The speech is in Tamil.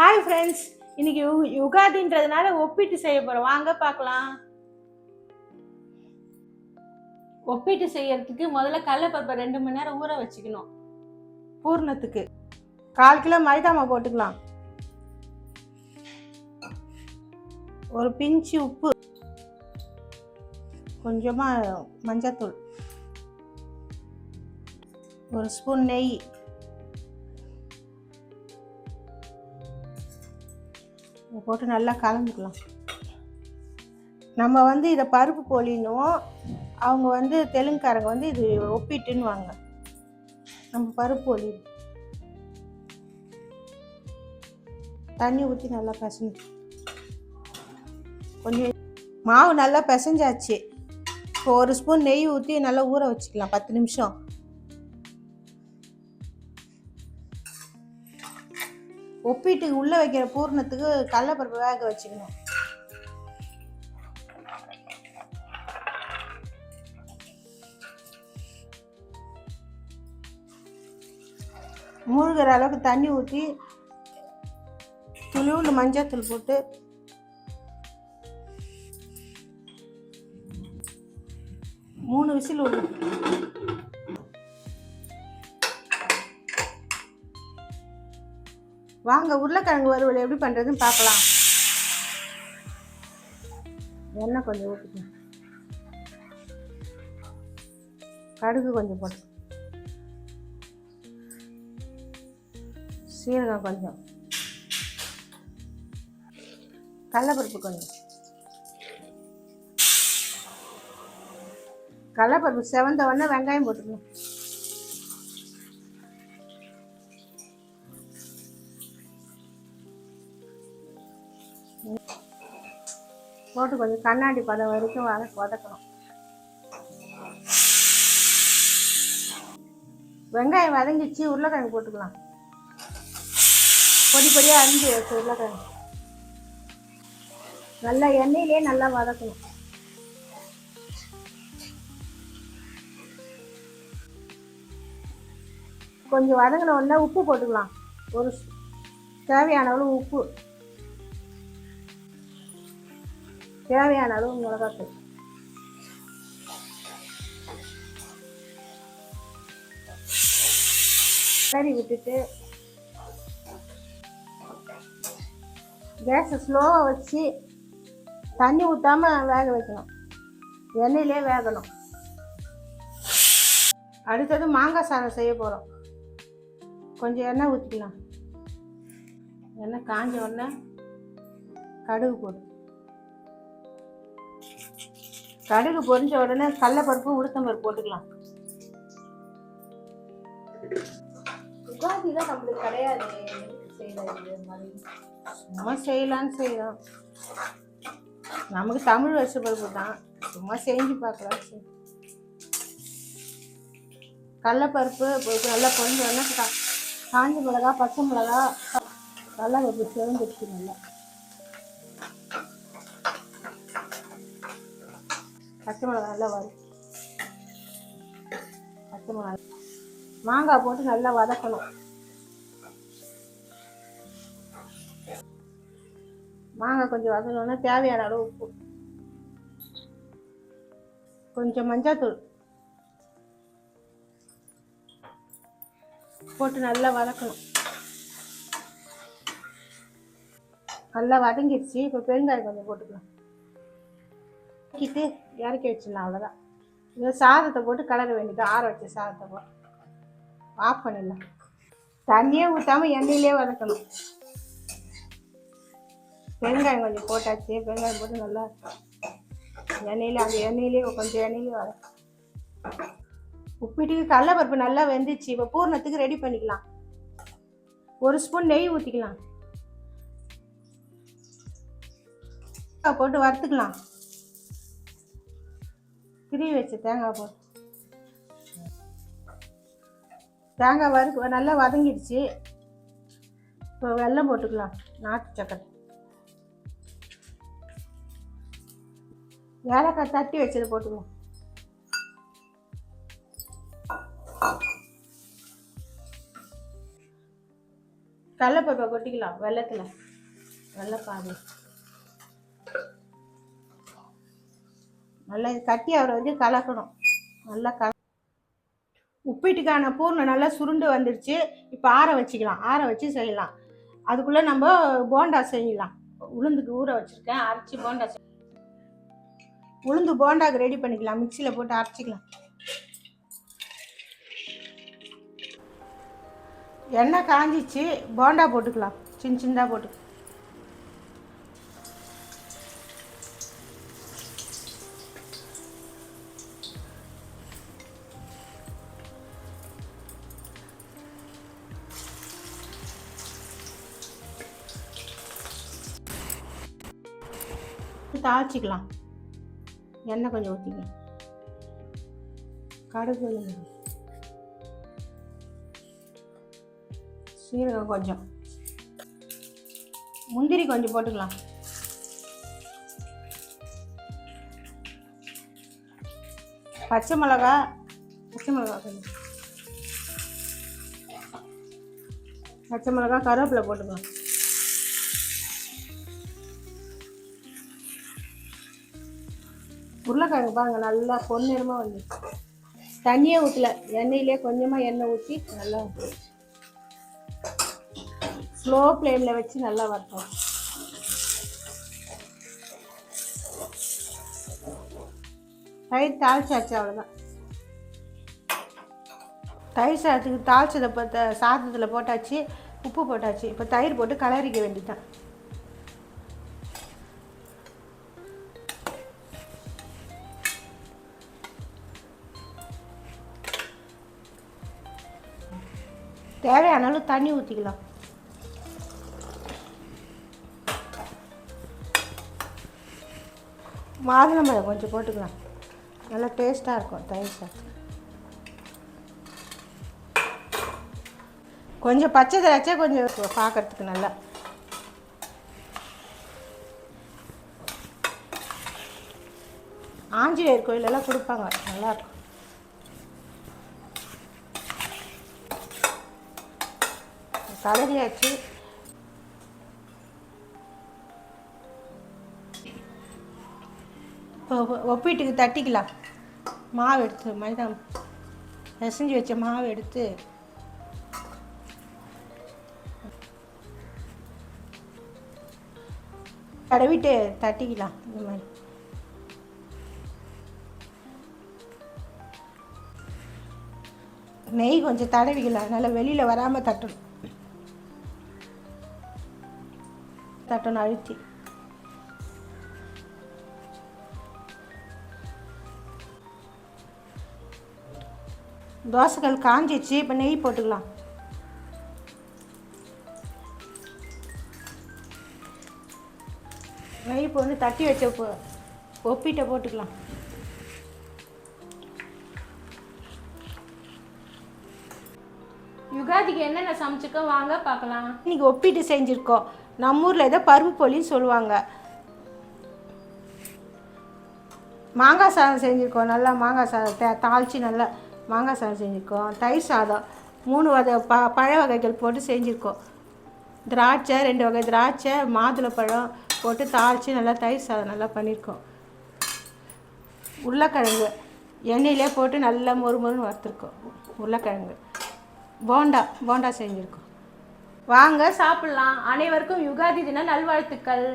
ஹாய் ஃப்ரெண்ட்ஸ், இன்னைக்கு யுகாதின்றதுனால ஒப்பிட்டு செய்ய போகிறோம். வாங்க பார்க்கலாம். ஒப்பிட்டு செய்யறதுக்கு முதல்ல கடலைப்பருப்பை 2 மணி நேரம் ஊற வச்சுக்கணும். பூர்ணத்துக்கு 1/4 கிலோ மைதா மாவு போட்டுக்கலாம். ஒரு பிஞ்சு உப்பு, கொஞ்சமாக மஞ்சத்தூள், ஒரு ஸ்பூன் நெய், போட்டு நல்லா கலந்துக்கலாம். நம்ம இதை பருப்பு போலின்னுவோம், அவங்க தெலுங்குக்காரங்க இது ஒப்பிட்டுன்னுவாங்க. நம்ம பருப்பு போலி. தண்ணி ஊற்றி நல்லா பிசைஞ்சு, கொஞ்சம் மாவு நல்லா பிசைஞ்சாச்சு. இப்போ ஒரு ஸ்பூன் நெய் ஊற்றி நல்லா ஊற வச்சுக்கலாம் 10 நிமிஷம். ஒப்பிட்டுக்கு உள்ளே வைக்கிற பூர்ணத்துக்கு கடலைப்பருப்பு வேக வச்சுக்கணும். மூழ்கிற அளவுக்கு தண்ணி ஊற்றி துளிவுள்ள மஞ்சத்தூள் போட்டு மூணு விசில் விடும். வாங்க உருளைக்கிழங்கு வறுவல் எப்படி பண்ணுறதுன்னு பார்க்கலாம். எண்ணெய் கொஞ்சம் ஊற்றிக்கலாம், கடுகு கொஞ்சம் போட்டு, சீரகம் கொஞ்சம், கடலைப்பருப்பு கொஞ்சம். கடலைப்பருப்பு செவந்த உடனே வெங்காயம் போட்டுக்கணும். போட்டு கொஞ்சம் கண்ணாடி பதம் வரைக்கும் வதக்கணும். வெங்காயம் வதங்கிச்சு, உருளைக்கிழங்கு போட்டுக்கலாம். பொடி பொடியாக அரிஞ்சு வச்சு உருளைக்கிழங்கு நல்லா எண்ணெயிலே நல்லா வதக்கணும். கொஞ்சம் வதங்கின உடனே உப்பு போட்டுக்கலாம். ஒரு தேவையான அளவு உப்பு, தேவையான அளவு மிளகாத்தூள், கறி விட்டுட்டு கேஸை ஸ்லோவாக வச்சு தண்ணி ஊற்றாமல் வேக வைக்கணும். எண்ணெயிலே வேகணும். அடுத்தது மாங்காய் சாதம் செய்ய போகிறோம். கொஞ்சம் எண்ணெய் ஊற்றிக்கலாம். எண்ணெய் காஞ்ச உடனே கடுகு போடு. கடுகு பொரிஞ்ச உடனே கடலைப்பருப்பு உளுத்தம்பருப்பு போட்டுக்கலாம். உகாதிதான் நம்மளுக்கு கிடையாது, சும்மா செய்யலான்னு செய்யலாம். நமக்கு தமிழ் வருஷ பருப்பு தான், சும்மா செஞ்சு பார்க்கலாம். கடலைப்பருப்பு நல்லா பொரிஞ்ச உடனே காஞ்ச மிளகா, பச்சை மிளகா, கடலைப்பருப்பு சிவந்துச்சு. நல்லா பச்சை மிளகா நல்லா வரும். பச்சை மிளகா, மாங்காய் போட்டு நல்லா வதக்கணும். மாங்காய் கொஞ்சம் வதக்கணும்னா தேவையான அளவு உப்பு, கொஞ்சம் மஞ்சத்தூள் போட்டு நல்லா வதக்கணும். நல்லா வதங்கிடுச்சு. இப்போ பெருங்காயம் கொஞ்சம் போட்டுக்கலாம். இறக்கி வச்சிடலாம், அவ்வளோதான். இந்த சாதத்தை போட்டு கலர வேண்டியது. ஆற வச்ச சாதத்தை போட்டு ஆஃப் பண்ணிடலாம். தண்ணியே ஊற்றாமல் எண்ணெயிலே வதக்கணும். பெருங்காயம் கொஞ்சம் போட்டாச்சு. பெருங்காயம் போட்டு நல்லா எண்ணெயிலே, அந்த எண்ணெயிலே கொஞ்சம் எண்ணெயிலே வதக்கும். உப்பிட்டுக்கு கடலைப்பருப்பு நல்லா வெந்துச்சு. இப்போ பூர்ணத்துக்கு ரெடி பண்ணிக்கலாம். ஒரு ஸ்பூன் நெய் ஊற்றிக்கலாம். போட்டு வறுத்துக்கலாம். திருவி வச்சு தேங்காய் போட்டு, தேங்காய் நல்லா வதங்கிடுச்சு. இப்போ வெல்லம் போட்டுக்கலாம். நாட்டு சக்கரை, ஏலக்காய் தட்டி வச்சதை போட்டுக்கலாம். கடலைப்பருப்பை கொட்டிக்கலாம் வெள்ளத்தில், வெள்ளைப்பாகு நல்லா கட்டி அவரை வச்சு கலக்கணும். நல்லா உப்பிட்டுக்கான பூர்ணம் நல்லா சுருண்டு வந்துடுச்சு. இப்போ ஆற வச்சுக்கலாம், ஆற வச்சு செய்யலாம். அதுக்குள்ளே நம்ம போண்டா செய்யலாம். உளுந்துக்கு ஊற வச்சுருக்கேன், அரைச்சி போண்டா உளுந்து போண்டாக்கு ரெடி பண்ணிக்கலாம். மிக்சியில் போட்டு அரைச்சிக்கலாம். எண்ணெய் காஞ்சிச்சு, போண்டா போட்டுக்கலாம். சின்ன சின்னதாக போட்டு தாளிச்சிக்கலாம். எண்ணெய் கொஞ்சம் ஊற்றிக்கலாம். கடுகு, சீரகம் கொஞ்சம், முந்திரி கொஞ்சம் போட்டுக்கலாம். பச்சை மிளகா கொஞ்சம், பச்சை மிளகா, கருவேப்பிலை போட்டுக்கலாம். உருளைக்கிழங்கு பாருங்க நல்லா பொன்னிறமாக வந்து, தண்ணியே ஊற்றல, எண்ணெயிலே கொஞ்சமாக எண்ணெய் ஊற்றி நல்லா ஸ்லோ ஃப்ளேமில் வச்சு நல்லா வறுத்தோம். தயிர் தாளிச்சாச்சு, அவ்வளோதான். தயிர் சாதத்துக்கு தாளிச்சதை சாதத்தில் போட்டாச்சு, உப்பு போட்டாச்சு. இப்போ தயிர் போட்டு கலரிக்க வேண்டியதான். தேவையான அளவு தண்ணி ஊற்றிக்கலாம். மாதுளம்பழம் கொஞ்சம் போட்டுக்கலாம், நல்லா டேஸ்ட்டாக இருக்கும் தயிர் சாதம். கொஞ்சம் பச்சை திராட்சை கொஞ்சம் பார்க்கறதுக்கு நல்லா. ஆஞ்சநேயர் கோயிலெல்லாம் கொடுப்பாங்க, நல்லாயிருக்கும். கலரியாச்சு. இப்போ ஒப்பீட்டுக்கு தட்டிக்கலாம். மாவு எடுத்து, மைதா பிசைஞ்சு வச்ச மாவு எடுத்து தடவிட்டு தட்டிக்கலாம். இந்த மாதிரி நெய் கொஞ்சம் தடவிக்கலாம், அதனால் வெளியில் வராமல் தட்டணும் அழுத்தி. தோசைக்கல் காஞ்சிச்சு, இப்போ நெய் போட்டுக்கலாம். நெய் போட்டு தட்டி வச்ச ஒப்பிட்ட போட்டுக்கலாம். யுகாதிக்கு என்னென்ன சமைச்சிக்கோ வாங்க பார்க்கலாம். இன்றைக்கி ஒப்பிட்டு செஞ்சுருக்கோம். நம்ம ஊரில் ஏதோ பருப்பு பொலின்னு சொல்லுவாங்க. மாங்காய் சாதம் செஞ்சுருக்கோம், நல்லா மாங்காய் சாதம் தாளித்து நல்லா மாங்காய் சாதம் செஞ்சுருக்கோம். தயிர் சாதம் 3 வகை பழ வகைகள் போட்டு செஞ்சுருக்கோம். திராட்சை 2 வகை திராட்சை, மாதுளப்பழம் போட்டு தாளித்து நல்லா தயிர் சாதம் நல்லா பண்ணியிருக்கோம். உருளைக்கிழங்கு எண்ணெயிலே போட்டு நல்லா மொறுமொறுன்னு வறுத்துருக்கோம். உருளைக்கிழங்கு போண்டா செஞ்சுருக்கோம். வாங்க சாப்பிட்லாம். அனைவருக்கும் யுகாதி தின நல்வாழ்த்துக்கள்.